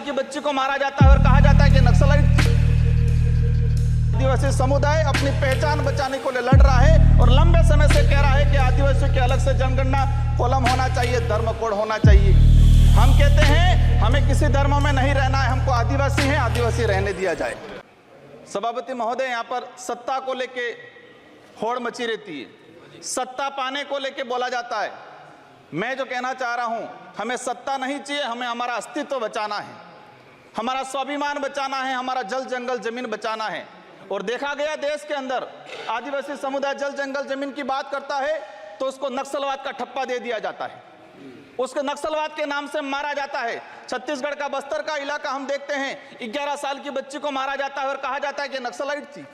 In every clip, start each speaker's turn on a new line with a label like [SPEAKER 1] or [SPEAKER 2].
[SPEAKER 1] की बच्ची को मारा जाता है और कहा जाता है कि नक्सलाइट। आदिवासी समुदाय अपनी पहचान बचाने को लड़ रहा है और लंबे समय से कह रहा है कि आदिवासियों की अलग से जनगणना कॉलम होना चाहिए, धर्म कोड होना चाहिए। हम कहते हैं हमें किसी धर्म में नहीं रहना है, हमको आदिवासी हैं, आदिवासी रहने दिया जाए। सभापति महोदय, यहाँ पर सत्ता को लेके होड़ मची रहती है, सत्ता पाने को लेके बोला जाता है। मैं जो कहना चाह रहा हूं, हमें सत्ता नहीं चाहिए, हमें हमारा अस्तित्व बचाना है, हमारा स्वाभिमान बचाना है, हमारा जल जंगल जमीन बचाना है। और देखा गया देश के अंदर आदिवासी समुदाय जल जंगल जमीन की बात करता है तो उसको नक्सलवाद का ठप्पा दे दिया जाता है, उसको नक्सलवाद के नाम से मारा जाता है। छत्तीसगढ़ का बस्तर का इलाका हम देखते हैं, 11 साल की बच्ची को मारा जाता है और कहा जाता है कि नक्सलाइट थी।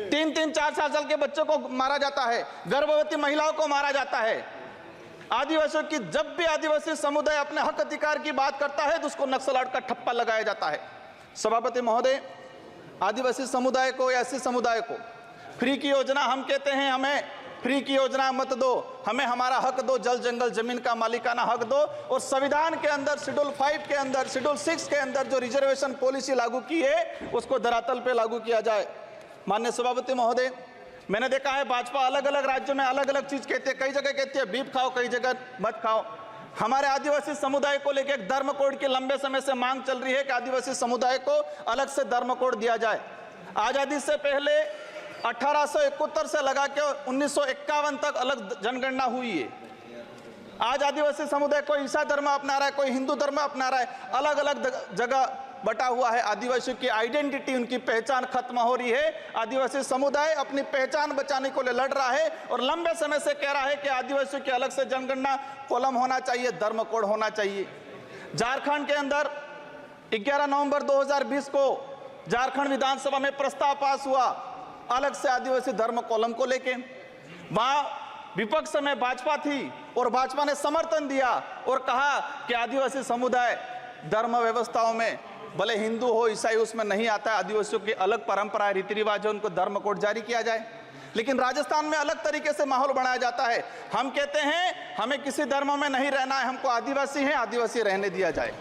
[SPEAKER 1] 3-3, 4 साल के बच्चों को मारा जाता है, गर्भवती महिलाओं को मारा जाता है। आदिवासियों की, जब भी आदिवासी समुदाय अपने हक अधिकार की बात करता है तो उसको नक्सलाइट का ठप्पा लगाया जाता है। सभापति महोदय, आदिवासी समुदाय को, एससी समुदाय को फ्री की योजना, हम कहते हैं हमें फ्री की योजना मत दो, हमें हमारा हक दो, जल जंगल जमीन का मालिकाना हक दो। और संविधान के अंदर शेड्यूल 5 के अंदर, शेड्यूल 6 के अंदर जो रिजर्वेशन पॉलिसी लागू की है उसको धरातल पे लागू किया जाए। माननीय सभापति महोदय, मैंने देखा है भाजपा अलग अलग राज्यों में अलग अलग चीज कहती है, कई जगह कहती है बीफ खाओ, कई जगह मत खाओ। हमारे आदिवासी समुदाय को लेकर एक धर्म कोड की लंबे समय से मांग चल रही है कि आदिवासी समुदाय को अलग से धर्म कोड दिया जाए। आजादी से पहले 1871 से लगा के 1951 तक अलग जनगणना हुई है। आज आदिवासी समुदाय कोई ईसाई धर्म अपना रहा है, कोई हिंदू धर्म अपना रहा है, अलग अलग जगह बटा हुआ है। आदिवासियों की आइडेंटिटी, उनकी पहचान खत्म हो रही है। आदिवासी समुदाय अपनी पहचान बचाने को लड़ रहा है और लंबे समय से कह रहा है कि आदिवासियों की अलग से जनगणना कॉलम होना चाहिए, धर्म कोड होना चाहिए। झारखंड के अंदर 11 नवंबर 2020 को झारखंड विधानसभा में प्रस्ताव पास हुआ अलग से आदिवासी धर्म कॉलम को लेके। वहां विपक्ष में भाजपा थी और भाजपा ने समर्थन दिया और कहा कि आदिवासी समुदाय धर्म व्यवस्थाओं में, भले हिंदू हो ईसाई, उसमें नहीं आता है, आदिवासियों की अलग परंपरा रीति रिवाज है, उनको धर्म कोड जारी किया जाए। लेकिन राजस्थान में अलग तरीके से माहौल बनाया जाता है। हम कहते हैं हमें किसी धर्म में नहीं रहना है, हमको आदिवासी हैं, आदिवासी रहने दिया जाए।